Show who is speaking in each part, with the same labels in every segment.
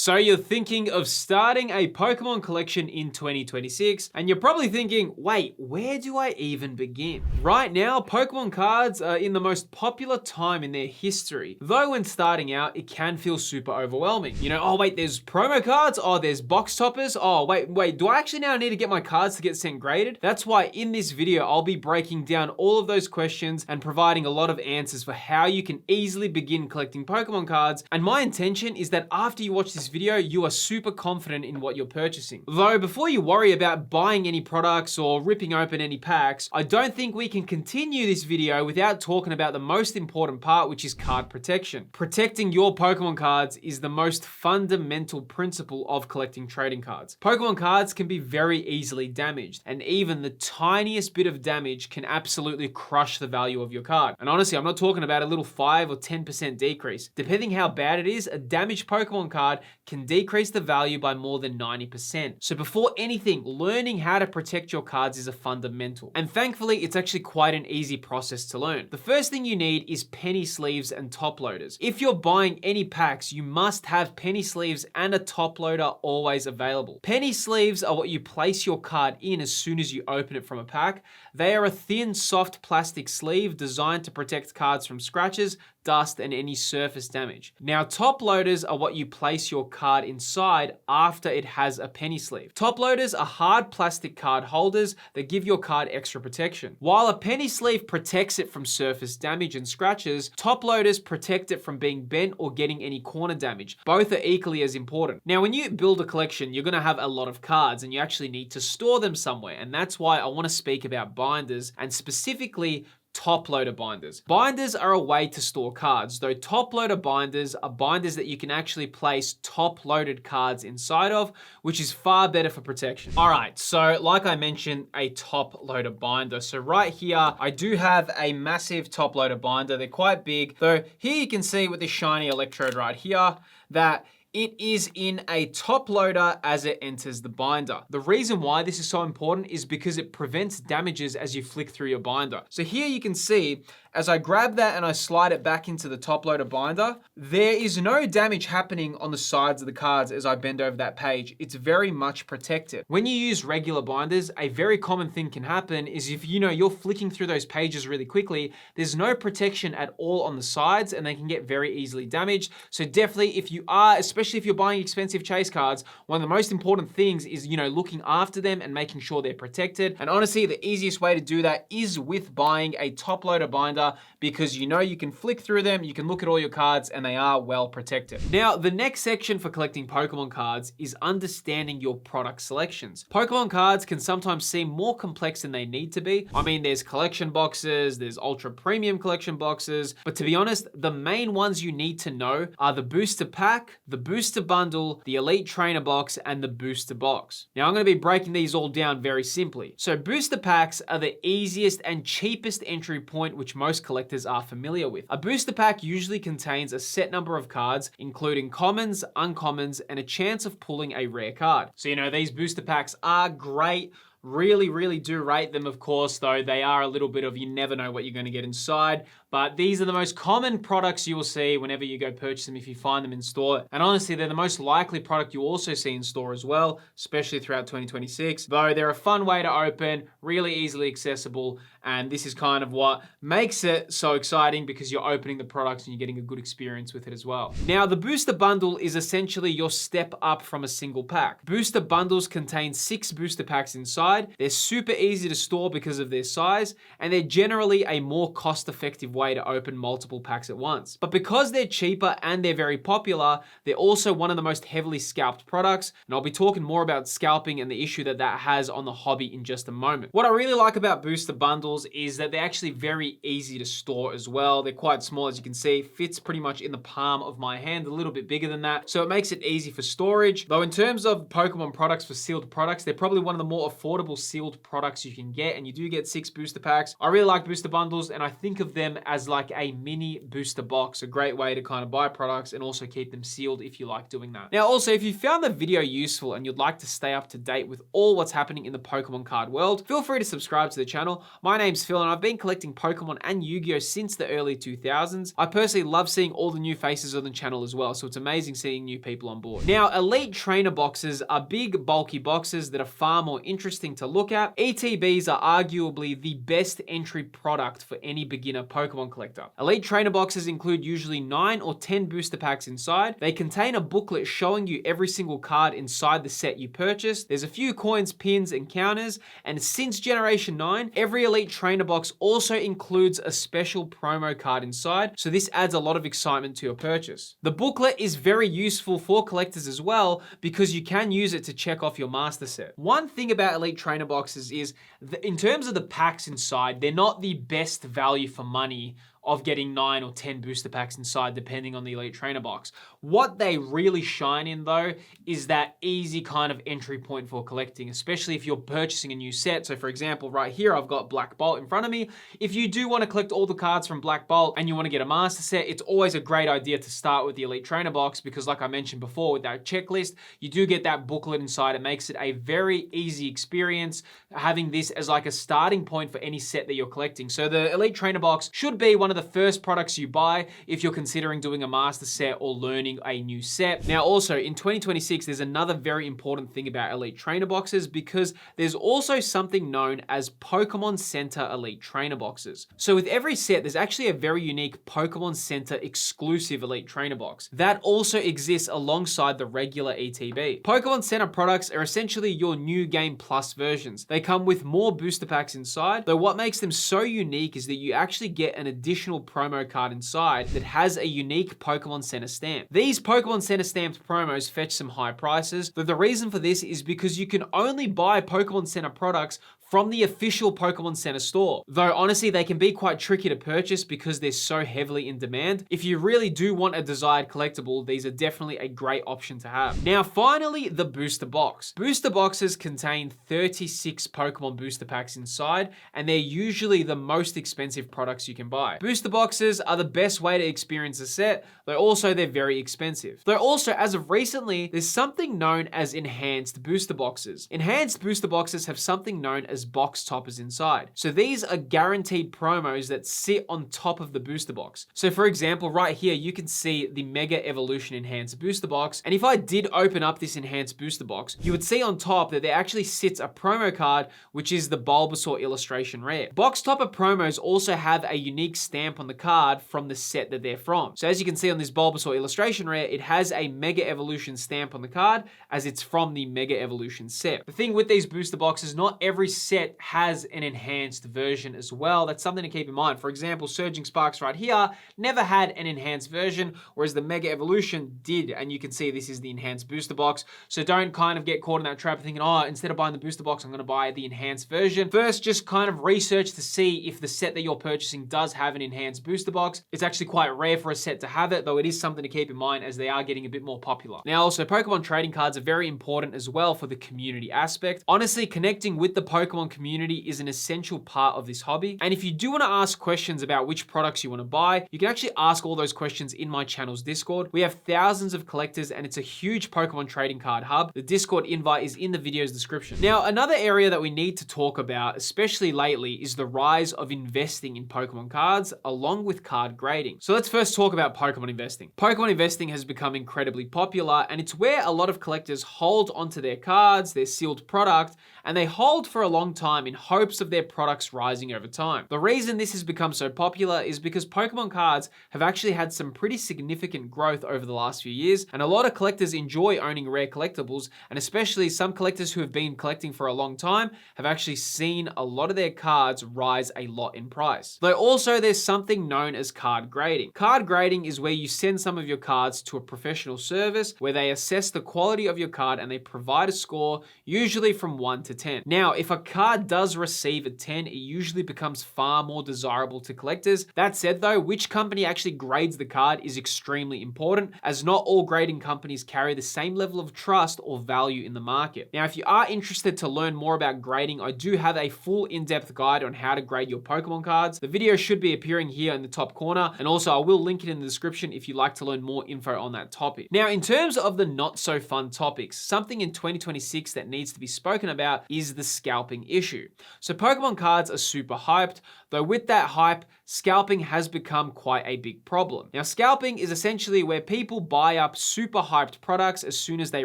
Speaker 1: So you're thinking of starting a Pokemon collection in 2026, and you're probably thinking, wait, where do I even begin? Right now, Pokemon cards are in the most popular time in their history. Though when starting out, it can feel super overwhelming. You know, oh wait, there's promo cards, oh there's box toppers, oh wait, do I actually now need to get my cards to get sent graded? That's why in this video, I'll be breaking down all of those questions and providing a lot of answers for how you can easily begin collecting Pokemon cards. And my intention is that after you watch this video, you are super confident in what you're purchasing. Though before you worry about buying any products or ripping open any packs, I don't think we can continue this video without talking about the most important part, which is card protection. Protecting your Pokemon cards is the most fundamental principle of collecting trading cards. Pokemon cards can be very easily damaged, and even the tiniest bit of damage can absolutely crush the value of your card. And honestly, I'm not talking about a little 5 or 10% decrease. Depending how bad it is, a damaged Pokemon card can decrease the value by more than 90%. So before anything, learning how to protect your cards is a fundamental. And thankfully, it's actually quite an easy process to learn. The first thing you need is penny sleeves and top loaders. If you're buying any packs, you must have penny sleeves and a top loader always available. Penny sleeves are what you place your card in as soon as you open it from a pack. They are a thin, soft plastic sleeve designed to protect cards from scratches, dust, and any surface damage. Now, top loaders are what you place your card inside after it has a penny sleeve. Top loaders are hard plastic card holders that give your card extra protection. While a penny sleeve protects it from surface damage and scratches, top loaders protect it from being bent or getting any corner damage. Both are equally as important. Now, when you build a collection, you're gonna have a lot of cards and you actually need to store them somewhere. And that's why I wanna speak about binders, and specifically top loader binders. Binders are a way to store cards, though top loader binders are binders that you can actually place top loaded cards inside of, which is far better for protection. All right, so like I mentioned, a top loader binder. So right here, I do have a massive top loader binder. They're quite big, though here you can see with this shiny electrode right here that it is in a top loader as it enters the binder. The reason why this is so important is because it prevents damages as you flick through your binder. So here you can see, as I grab that and I slide it back into the top loader binder, there is no damage happening on the sides of the cards as I bend over that page. It's very much protected. When you use regular binders, a very common thing can happen is if you're flicking through those pages really quickly, there's no protection at all on the sides and they can get very easily damaged. So definitely if you are, especially if you're buying expensive chase cards, one of the most important things is, looking after them and making sure they're protected. And honestly, the easiest way to do that is with buying a top loader binder, because you can flick through them, you can look at all your cards, and they are well protected. Now, the next section for collecting Pokemon cards is understanding your product selections. Pokemon cards can sometimes seem more complex than they need to be. I mean, there's collection boxes, there's ultra premium collection boxes, but to be honest, the main ones you need to know are the booster pack, the booster bundle, the elite trainer box, and the booster box. Now, I'm going to be breaking these all down very simply. So booster packs are the easiest and cheapest entry point which most collectors are familiar with. A booster pack usually contains a set number of cards, including commons, uncommons, and a chance of pulling a rare card. So these booster packs are great. Really do rate them, of course, though they are a little bit of, you never know what you're going to get inside. But these are the most common products you will see whenever you go purchase them if you find them in store. And honestly, they're the most likely product you also see in store as well, especially throughout 2026. Though they're a fun way to open, really easily accessible, and this is kind of what makes it so exciting, because you're opening the products and you're getting a good experience with it as well. Now, the booster bundle is essentially your step up from a single pack. Booster bundles contain 6 booster packs inside. They're super easy to store because of their size, and they're generally a more cost-effective way to open multiple packs at once. But because they're cheaper and they're very popular, they're also one of the most heavily scalped products, and I'll be talking more about scalping and the issue that has on the hobby in just a moment. What I really like about booster bundles is that they're actually very easy to store as well. They're quite small, as you can see, fits pretty much in the palm of my hand, a little bit bigger than that, so it makes it easy for storage. Though in terms of Pokemon products for sealed products, they're probably one of the more affordable sealed products you can get, and you do get 6 booster packs. I really like booster bundles, and I think of them as like a mini booster box, a great way to kind of buy products and also keep them sealed if you like doing that. Now, also, if you found the video useful and you'd like to stay up to date with all what's happening in the Pokemon card world, feel free to subscribe to the channel. My name's Phil and I've been collecting Pokemon and Yu-Gi-Oh since the early 2000s. I personally love seeing all the new faces on the channel as well, so it's amazing seeing new people on board. Now, Elite Trainer boxes are big, bulky boxes that are far more interesting to look at. ETBs are arguably the best entry product for any beginner Pokemon collector. Elite Trainer boxes include usually 9 or 10 booster packs inside. They contain a booklet showing you every single card inside the set you purchased. There's a few coins, pins, and counters, and since Generation 9, every Elite Trainer box also includes a special promo card inside, so this adds a lot of excitement to your purchase. The booklet is very useful for collectors as well because you can use it to check off your master set. One thing about Elite Trainer boxes is that in terms of the packs inside, they're not the best value for money of getting 9 or 10 booster packs inside, depending on the Elite Trainer box. What they really shine in though, is that easy kind of entry point for collecting, especially if you're purchasing a new set. So for example, right here, I've got Black Bolt in front of me. If you do want to collect all the cards from Black Bolt and you want to get a master set, it's always a great idea to start with the Elite Trainer box because like I mentioned before with that checklist, you do get that booklet inside. It makes it a very easy experience having this as like a starting point for any set that you're collecting. So the Elite Trainer box should be one of the first products you buy if you're considering doing a master set or learning a new set. Now also in 2026, there's another very important thing about Elite Trainer boxes because there's also something known as Pokemon Center Elite Trainer boxes. So with every set, there's actually a very unique Pokemon Center exclusive Elite Trainer box that also exists alongside the regular ETB. Pokemon Center products are essentially your new game plus versions. They come with more booster packs inside, though what makes them so unique is that you actually get an additional promo card inside that has a unique Pokemon Center stamp. These Pokemon Center stamped promos fetch some high prices, but the reason for this is because you can only buy Pokemon Center products from the official Pokemon Center store. Though honestly, they can be quite tricky to purchase because they're so heavily in demand. If you really do want a desired collectible, these are definitely a great option to have. Now, finally, the booster box. Booster boxes contain 36 Pokemon booster packs inside, and they're usually the most expensive products you can buy. Booster boxes are the best way to experience a set, though also they're very expensive. Though also, as of recently, there's something known as enhanced booster boxes. Enhanced booster boxes have something known as box toppers inside. So these are guaranteed promos that sit on top of the booster box. So for example, right here, you can see the Mega Evolution Enhanced Booster Box. And if I did open up this Enhanced Booster Box, you would see on top that there actually sits a promo card, which is the Bulbasaur illustration rare. Box topper promos also have a unique stamp on the card from the set that they're from. So as you can see on this Bulbasaur illustration rare, it has a Mega Evolution stamp on the card as it's from the Mega Evolution set. The thing with these booster boxes, not every set has an enhanced version as well. That's something to keep in mind. For example, Surging Sparks right here never had an enhanced version, whereas the Mega Evolution did. And you can see this is the enhanced booster box. So don't kind of get caught in that trap of thinking, oh, instead of buying the booster box, I'm going to buy the enhanced version. First, just kind of research to see if the set that you're purchasing does have an enhanced booster box. It's actually quite rare for a set to have it, though it is something to keep in mind as they are getting a bit more popular. Now, also, Pokemon trading cards are very important as well for the community aspect. Honestly, connecting with the Pokemon community is an essential part of this hobby. And if you do want to ask questions about which products you want to buy, you can actually ask all those questions in my channel's Discord. We have thousands of collectors and it's a huge Pokemon trading card hub. The Discord invite is in the video's description. Now, another area that we need to talk about, especially lately, is the rise of investing in Pokemon cards along with card grading. So let's first talk about Pokemon investing. Pokemon investing has become incredibly popular and it's where a lot of collectors hold onto their cards, their sealed product, and they hold for a long time in hopes of their products rising over time. The reason this has become so popular is because Pokemon cards have actually had some pretty significant growth over the last few years, and a lot of collectors enjoy owning rare collectibles, and especially some collectors who have been collecting for a long time have actually seen a lot of their cards rise a lot in price. Though also there's something known as card grading. Card grading is where you send some of your cards to a professional service where they assess the quality of your card and they provide a score, usually from 1 to 10. Now, if a card does receive a 10, it usually becomes far more desirable to collectors. That said though, which company actually grades the card is extremely important, as not all grading companies carry the same level of trust or value in the market. Now, if you are interested to learn more about grading, I do have a full in-depth guide on how to grade your Pokemon cards. The video should be appearing here in the top corner, and also I will link it in the description if you'd like to learn more info on that topic. Now, in terms of the not so fun topics, something in 2026 that needs to be spoken about is the scalping issue. So Pokemon cards are super hyped, though with that hype, scalping has become quite a big problem. Now, scalping is essentially where people buy up super hyped products as soon as they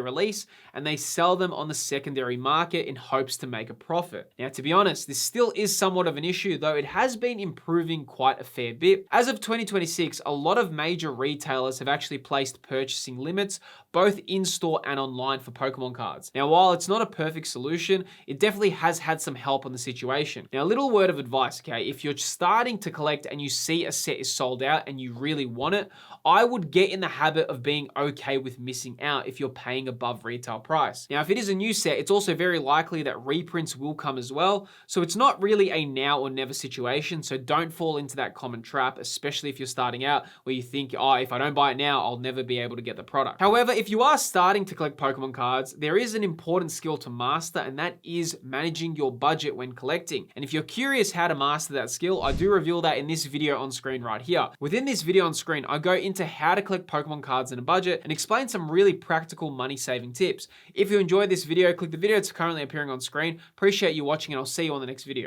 Speaker 1: release, and they sell them on the secondary market in hopes to make a profit. Now, to be honest, this still is somewhat of an issue, though it has been improving quite a fair bit. As of 2026, a lot of major retailers have actually placed purchasing limits, both in-store and online, for Pokemon cards. Now, while it's not a perfect solution, it definitely has had some help on the situation. Now, a little word of advice, okay? If you're starting to collect and you see a set is sold out and you really want it, I would get in the habit of being okay with missing out if you're paying above retail price. Now, if it is a new set, it's also very likely that reprints will come as well, so it's not really a now or never situation, so don't fall into that common trap, especially if you're starting out where you think, oh, if I don't buy it now, I'll never be able to get the product. However, if you are starting to collect Pokemon cards, there is an important skill to master, and that is managing your budget when collecting. And if you're curious how to master that skill, I do reveal that in this video on screen right here. Within this video on screen, I go into how to collect Pokemon cards in a budget and explain some really practical money saving tips. If you enjoyed this video, click the video that's currently appearing on screen. Appreciate you watching, and I'll see you on the next video.